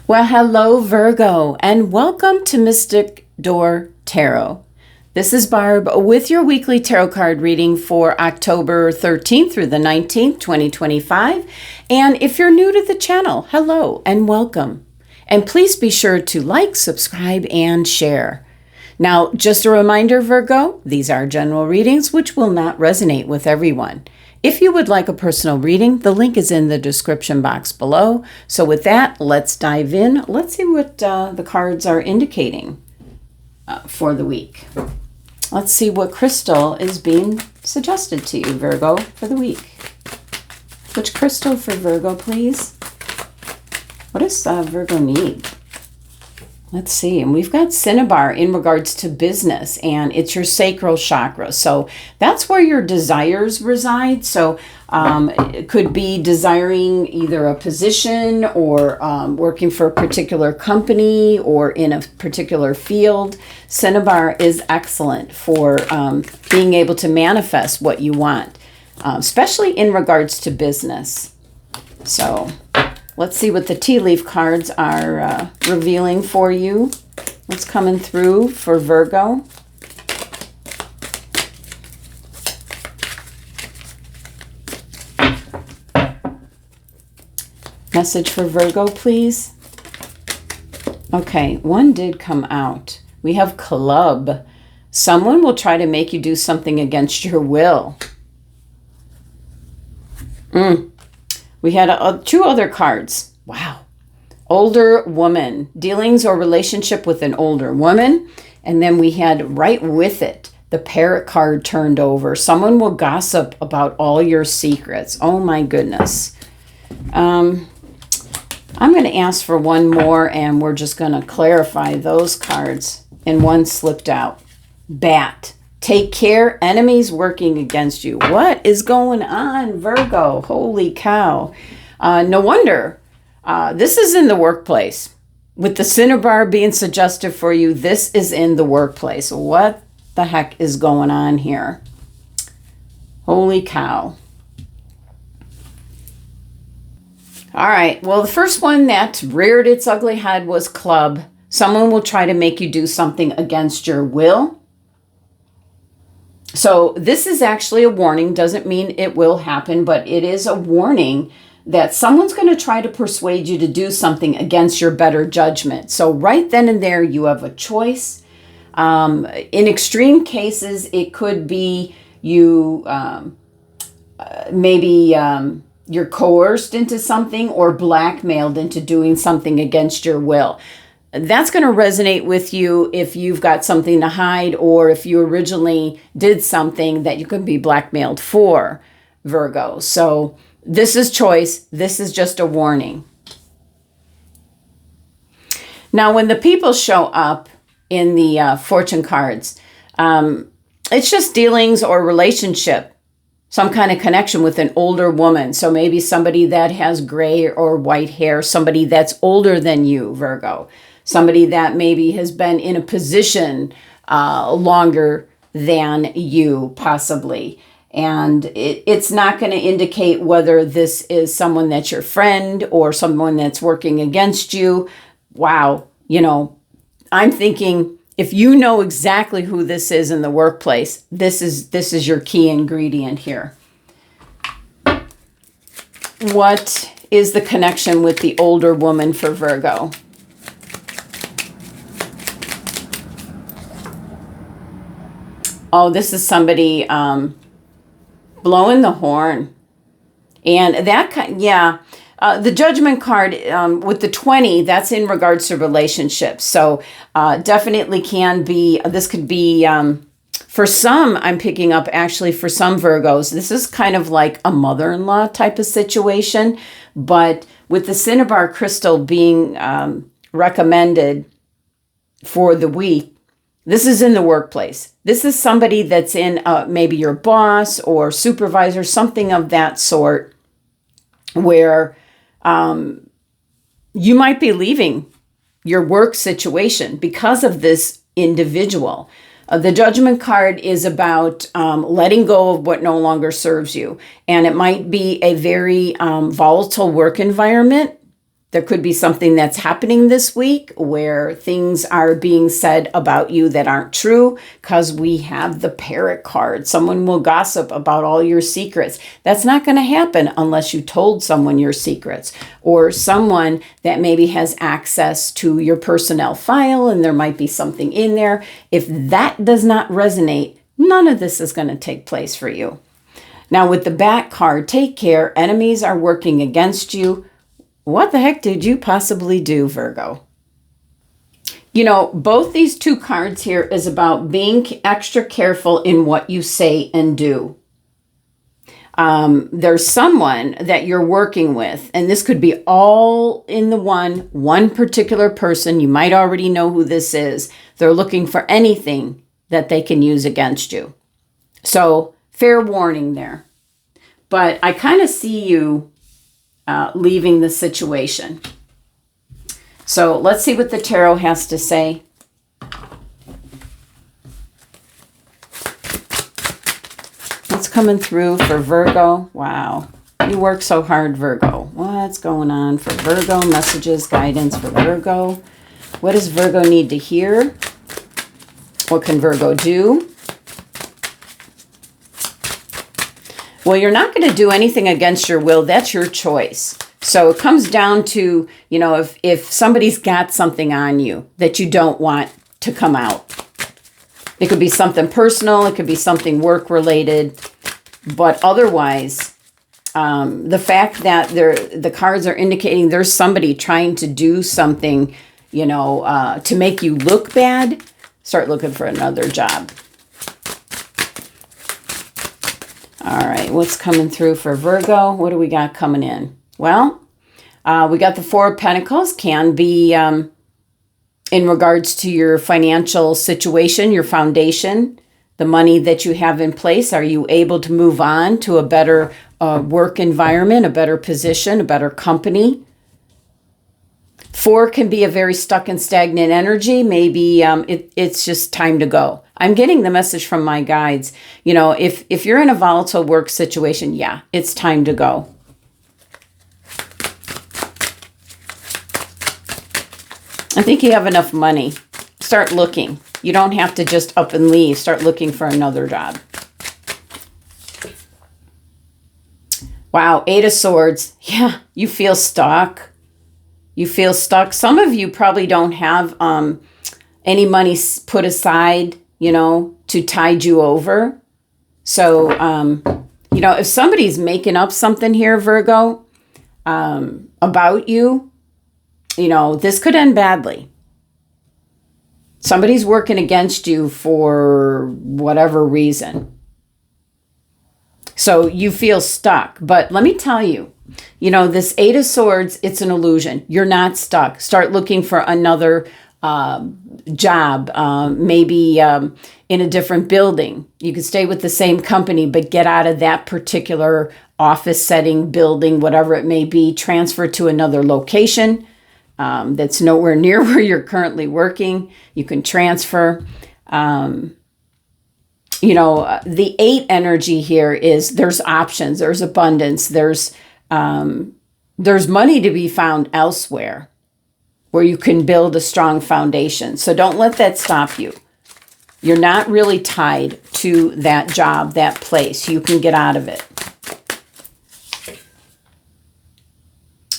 Well, hello, Virgo, and welcome to Mystic Door Tarot. This is Barb with your weekly tarot card reading for October 13th through the 19th, 2025. And if you're new to the channel, hello and welcome. And please be sure to like, subscribe, and share. Now, just a reminder, Virgo, these are general readings which will not resonate with everyone. If you would like a personal reading, the link is in the description box below. So with that, let's dive in. Let's see what the cards are indicating for the week. Let's see what crystal is being suggested to you, Virgo, for the week. Which crystal for Virgo, please? What does Virgo need? Let's see, and we've got cinnabar in regards to business, and it's your sacral chakra. So that's where your desires reside. So it could be desiring either a position or working for a particular company or in a particular field. Cinnabar is excellent for being able to manifest what you want, especially in regards to business. So let's see what the tea leaf cards are revealing for you. What's coming through for Virgo? Message for Virgo, please. Okay, one did come out. We have club. Someone will try to make you do something against your will. We had two other cards. Wow. Older woman. Dealings or relationship with an older woman. And then we had right with it, the parrot card turned over. Someone will gossip about all your secrets. Oh my goodness. I'm going to ask for one more and we're just going to clarify those cards. And one slipped out. Bat. Take care, enemies working against you. What is going on, Virgo? Holy cow. No wonder. This is in the workplace. With the cinnabar being suggested for you, this is in the workplace. What the heck is going on here? Holy cow. All right. Well, the first one that reared its ugly head was club. Someone will try to make you do something against your will. So this is actually a warning. Doesn't mean it will happen, but it is a warning that someone's going to try to persuade you to do something against your better judgment. So right then and there, you have a choice. In extreme cases, it could be you maybe you're coerced into something or blackmailed into doing something against your will. That's going to resonate with you if you've got something to hide or if you originally did something that you could be blackmailed for, Virgo. So this is choice. This is just a warning. Now, when the people show up in the fortune cards, it's just dealings or relationship, some kind of connection with an older woman. So maybe somebody that has gray or white hair, somebody that's older than you, Virgo. Somebody that maybe has been in a position longer than you, possibly. And it's not going to indicate whether this is someone that's your friend or someone that's working against you. Wow. You know, I'm thinking if you know exactly who this is in the workplace, this is your key ingredient here. What is the connection with the older woman for Virgo? Oh, this is somebody blowing the horn. And that, yeah, the judgment card with the 20, that's in regards to relationships. So definitely can be, this could be, for some, I'm picking up actually for some Virgos, this is kind of like a mother-in-law type of situation. But with the cinnabar crystal being recommended for the week, this is in the workplace. This is somebody that's in maybe your boss or supervisor, something of that sort, where you might be leaving your work situation because of this individual. The judgment card is about letting go of what no longer serves you. And it might be a very volatile work environment There could be something that's happening this week where things are being said about you that aren't true, because we have the parrot card. Someone will gossip about all your secrets. That's not going to happen unless you told someone your secrets, or someone that maybe has access to your personnel file and there might be something in there. If that does not resonate, none of this is going to take place for you. Now with the back card, take care. Enemies are working against you. What the heck did you possibly do, Virgo? You know, both these two cards here is about being extra careful in what you say and do. There's someone that you're working with, and this could be all in the one particular person. You might already know who this is. They're looking for anything that they can use against you. So, fair warning there. But I kind of see you leaving the situation. So let's see what the tarot has to say. What's coming through for Virgo? Wow. You work so hard, Virgo. What's going on for Virgo? Messages, guidance for Virgo. What does Virgo need to hear? What can Virgo do? Well, you're not going to do anything against your will. That's your choice. So it comes down to, you know, if somebody's got something on you that you don't want to come out. It could be something personal. It could be something work related. But otherwise, the fact that the cards are indicating there's somebody trying to do something, you know, to make you look bad, start looking for another job. All right, what's coming through for Virgo? What do we got coming in? Well, we got the Four of Pentacles. Can be in regards to your financial situation, your foundation, the money that you have in place. Are you able to move on to a better work environment, a better position, a better company? Four can be a very stuck and stagnant energy. Maybe it's just time to go. I'm getting the message from my guides. You know, if you're in a volatile work situation, yeah, it's time to go. I think you have enough money. Start looking. You don't have to just up and leave. Start looking for another job. Wow, Eight of Swords. Yeah, you feel stuck. You feel stuck. Some of you probably don't have any money put aside, you know, to tide you over. So, you know, if somebody's making up something here, Virgo, about you, you know, this could end badly. Somebody's working against you for whatever reason. So you feel stuck. But let me tell you, you know, this Eight of Swords, it's an illusion. You're not stuck. Start looking for another job, maybe in a different building. You could stay with the same company, but get out of that particular office setting, building, whatever it may be. Transfer to another location that's nowhere near where you're currently working. You can transfer. You know, the 8 energy here is there's options, there's abundance, there's money to be found elsewhere where you can build a strong foundation. So don't let that stop you. You're not really tied to that job, that place. You can get out of it.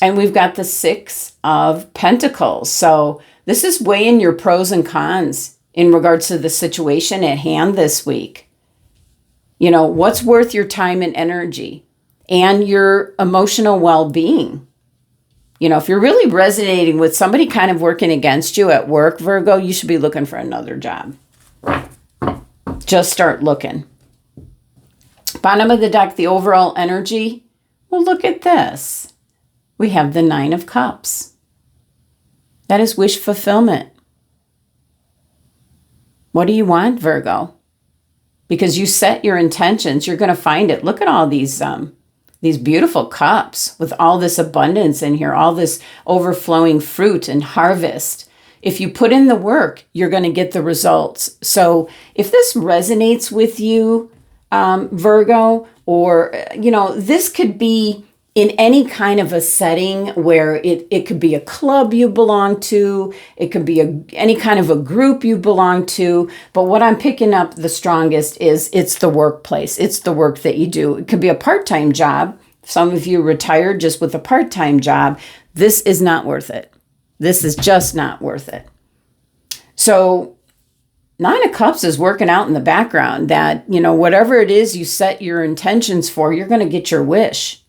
And we've got the 6 of Pentacles. So this is weighing your pros and cons in regards to the situation at hand this week. You know, what's worth your time and energy and your emotional well-being? You know, if you're really resonating with somebody kind of working against you at work, Virgo, you should be looking for another job. Just start looking. Bottom of the deck, the overall energy. Well, look at this. We have the 9 of Cups. That is wish fulfillment. What do you want, Virgo? Because you set your intentions, you're going to find it. Look at all these beautiful cups with all this abundance in here, all this overflowing fruit and harvest. If you put in the work, you're going to get the results. So if this resonates with you, Virgo, or, you know, this could be in any kind of a setting where it could be a club you belong to, it could be any kind of a group you belong to. But what I'm picking up the strongest is it's the workplace. It's the work that you do. It could be a part-time job. Some of you retired just with a part-time job. This is not worth it. This is just not worth it. So 9 of Cups is working out in the background that, whatever it is you set your intentions for, you're going to get your wish.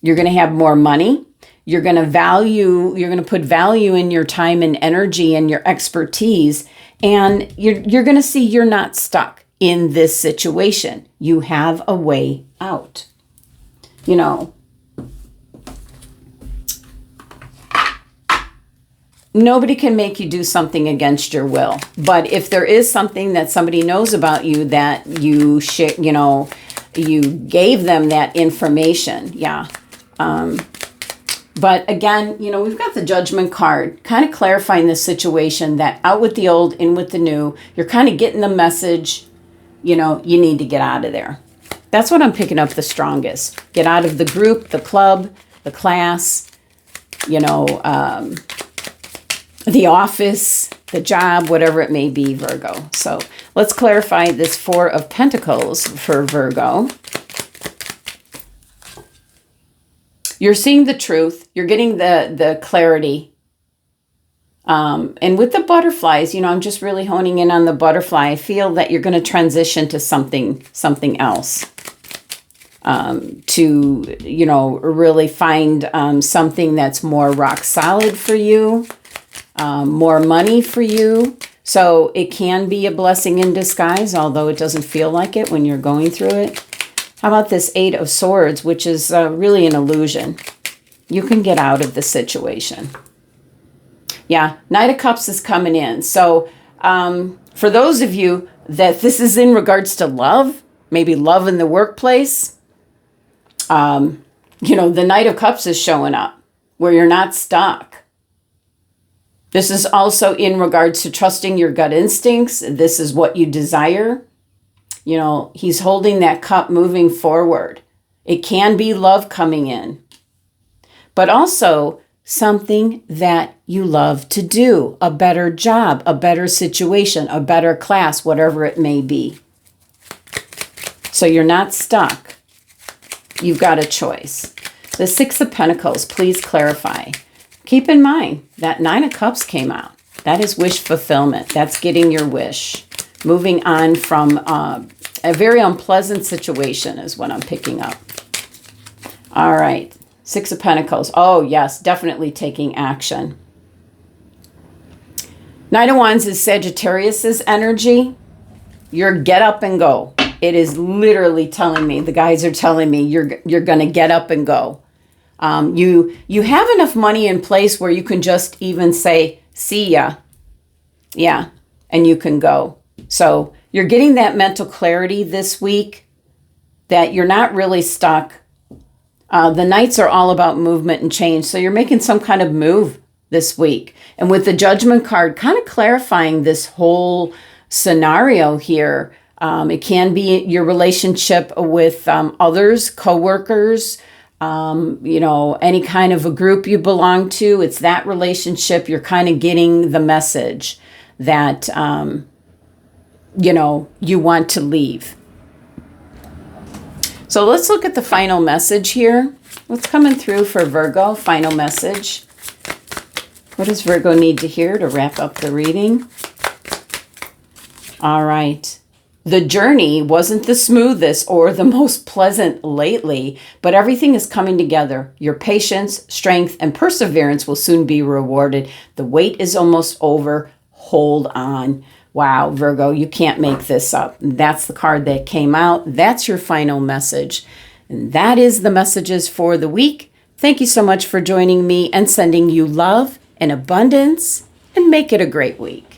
You're going to have more money. You're going to put value in your time and energy and your expertise. And you're going to see you're not stuck in this situation. You have a way out. Nobody can make you do something against your will. But if there is something that somebody knows about you that you gave them that information, yeah. But again, we've got the Judgment card, kind of clarifying the situation that out with the old, in with the new. You're kind of getting the message, you need to get out of there. That's what I'm picking up the strongest. Get out of the group, the club, the class, the office, the job, whatever it may be, Virgo. So let's clarify this 4 of Pentacles for Virgo. You're seeing the truth. You're getting the clarity. And with the butterflies, I'm just really honing in on the butterfly. I feel that you're going to transition to something else. To really find something that's more rock solid for you, more money for you. So it can be a blessing in disguise, although it doesn't feel like it when you're going through it. How about this 8 of Swords, which is really an illusion? You can get out of the situation. Yeah, Knight of Cups is coming in. So for those of you that this is in regards to love, maybe love in the workplace, the Knight of Cups is showing up where you're not stuck. This is also in regards to trusting your gut instincts. This is what you desire. He's holding that cup moving forward. It can be love coming in, but also something that you love to do, a better job, a better situation, a better class, whatever it may be. So you're not stuck. You've got a choice. The 6 of Pentacles, please clarify. Keep in mind that 9 of Cups came out. That is wish fulfillment. That's getting your wish. Moving on from a very unpleasant situation is what I'm picking up. All right. 6 of Pentacles. Oh, yes, definitely taking action. Knight of Wands is Sagittarius's energy. Your get up and go. It is literally telling me, the guys are telling me you're going to get up and go. You have enough money in place where you can just even say, see ya. Yeah, and you can go. So you're getting that mental clarity this week that you're not really stuck. The Knights are all about movement and change. So you're making some kind of move this week. And with the Judgment card, kind of clarifying this whole scenario here. It can be your relationship with others, coworkers, any kind of a group you belong to. It's that relationship. You're kind of getting the message that, you want to leave. So let's look at the final message here. What's coming through for Virgo? Final message. What does Virgo need to hear to wrap up the reading? All right. The journey wasn't the smoothest or the most pleasant lately, but everything is coming together. Your patience, strength, and perseverance will soon be rewarded. The wait is almost over. Hold on. Wow, Virgo, you can't make this up. That's the card that came out. That's your final message. And that is the messages for the week. Thank you so much for joining me and sending you love and abundance, and make it a great week.